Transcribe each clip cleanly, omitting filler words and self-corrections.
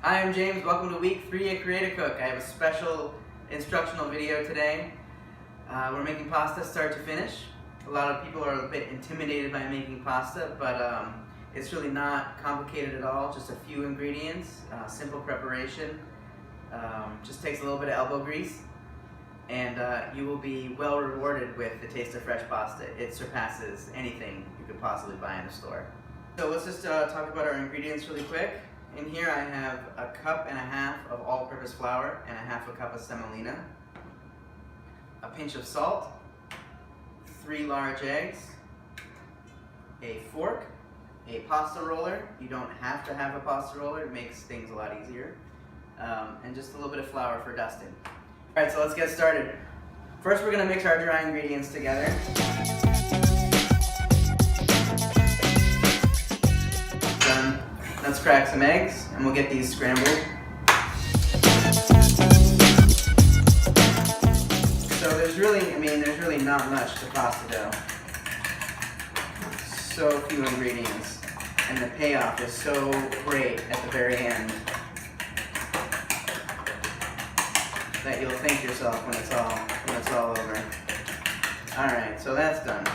Hi, I'm James. Welcome to week 3 at Create-A-Cook. I have a special instructional video today. We're making pasta start to finish. A lot of people are a bit intimidated by making pasta, but it's really not complicated at all. Just a few ingredients, simple preparation. Just takes a little bit of elbow grease, and you will be well rewarded with the taste of fresh pasta. It surpasses anything you could possibly buy in the store. So let's just talk about our ingredients really quick. In here I have 1.5 cups of all-purpose flour and 1/2 cup of semolina, a pinch of salt, 3 large eggs, a fork, a pasta roller. You don't have to have a pasta roller, it makes things a lot easier, and just a little bit of flour for dusting. Alright, so let's get started. First we're going to mix our dry ingredients together. Done. Let's crack some eggs and we'll get these scrambled. So there's really not much to pasta dough. So few ingredients, and the payoff is so great at the very end that you'll thank yourself when it's all over. All right, so that's done.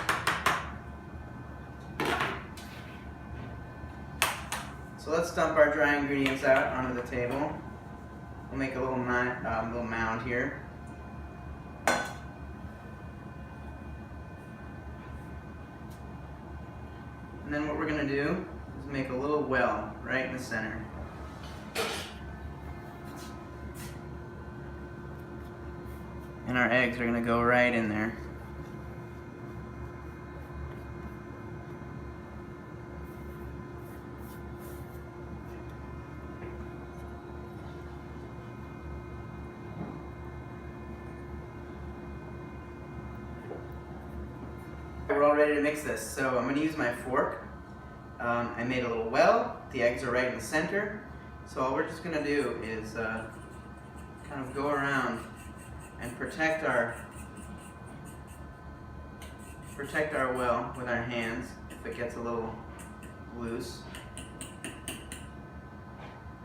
So let's dump our dry ingredients out onto the table. We'll make a little mound here. And then what we're going to do is make a little well right in the center. And our eggs are going to go right in there. We're all ready to mix this, so I'm going to use my fork. I made a little well, the eggs are right in the center, so all we're just going to do is kind of go around and protect our well with our hands if it gets a little loose.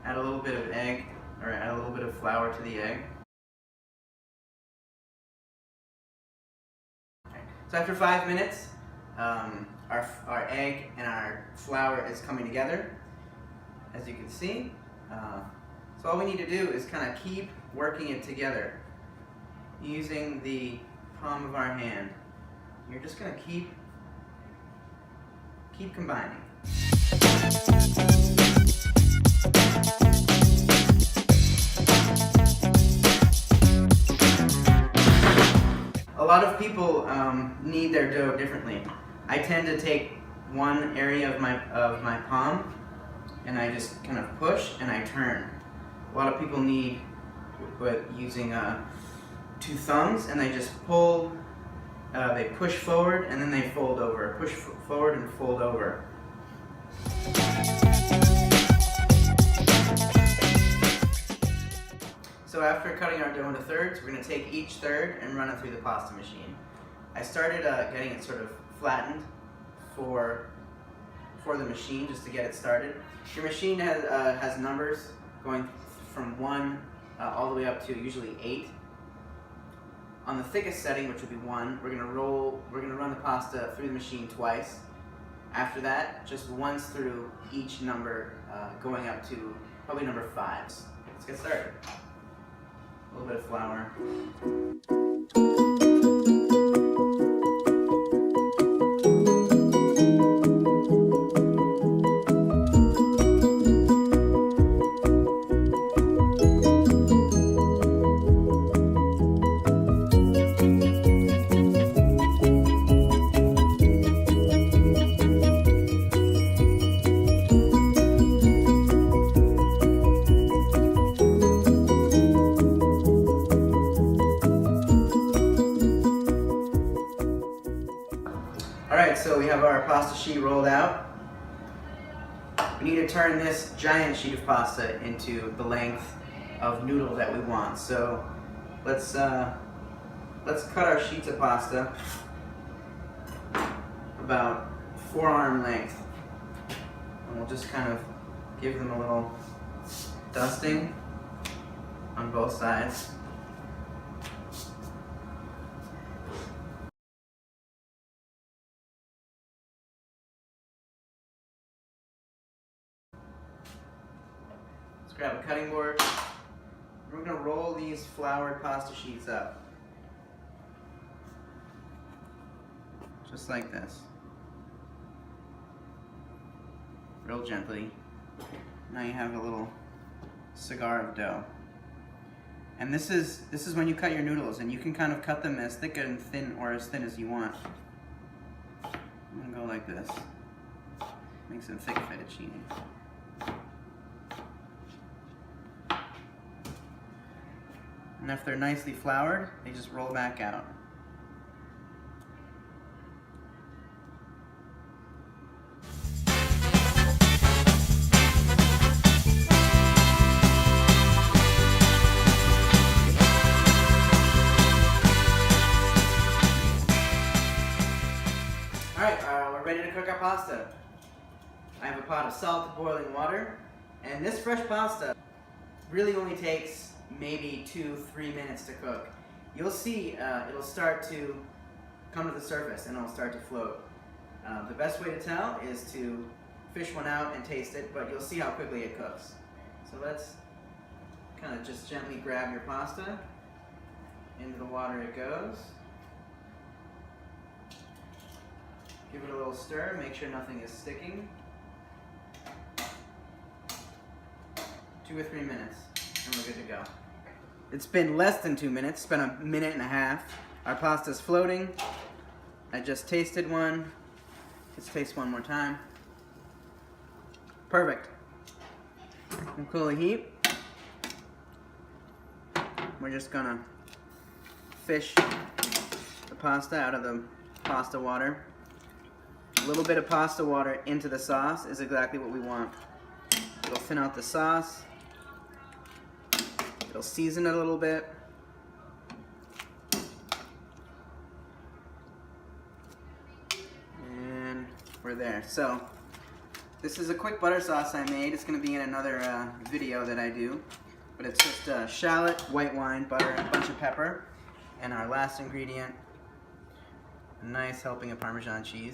Add a little bit of egg, or add a little bit of flour to the egg. So after 5 minutes, our egg and our flour is coming together, as you can see. So all we need to do is kind of keep working it together using the palm of our hand. You're just going to keep combining. A lot of people knead their dough differently. I tend to take one area of my palm and I just kind of push and I turn. A lot of people knead with using 2 thumbs, and they just pull, they push forward and then they fold over. Push forward and fold over. So after cutting our dough into thirds, we're going to take each third and run it through the pasta machine. I started getting it sort of flattened for the machine, just to get it started. Your machine has numbers going from 1 all the way up to usually 8. On the thickest setting, which would be 1, we're going to run the pasta through the machine twice. After that, just once through each number, going up to probably number 5s. Let's get started. A little bit of flour. Alright, so we have our pasta sheet rolled out. We need to turn this giant sheet of pasta into the length of noodle that we want. So let's cut our sheets of pasta about forearm length. And we'll just kind of give them a little dusting on both sides. Let's grab a cutting board. We're going to roll these floured pasta sheets up. Just like this. Real gently. Now you have a little cigar of dough. And this is when you cut your noodles, and you can kind of cut them as thick and thin or as thin as you want. I'm gonna go like this. Make some thick fettuccine. And if they're nicely floured, they just roll back out. Alright, we're ready to cook our pasta. I have a pot of salt to boiling water, and this fresh pasta really only takes maybe 2-3 minutes to cook. You'll see it'll start to come to the surface and it'll start to float. The best way to tell is to fish one out and taste it, but you'll see how quickly it cooks. So let's kind of just gently grab your pasta. Into the water it goes. Give it a little stir, make sure nothing is sticking. 2 or 3 minutes, and we're good to go. It's been less than 2 minutes, it's been a minute and a half. Our pasta's floating. I just tasted one. Let's taste one more time. Perfect. We'll cool the heat. We're just gonna fish the pasta out of the pasta water. A little bit of pasta water into the sauce is exactly what we want. It'll thin out the sauce. It'll season it a little bit. And we're there. So, this is a quick butter sauce I made. It's going to be in another video that I do. But it's just shallot, white wine, butter, and a bunch of pepper. And our last ingredient, a nice helping of Parmesan cheese.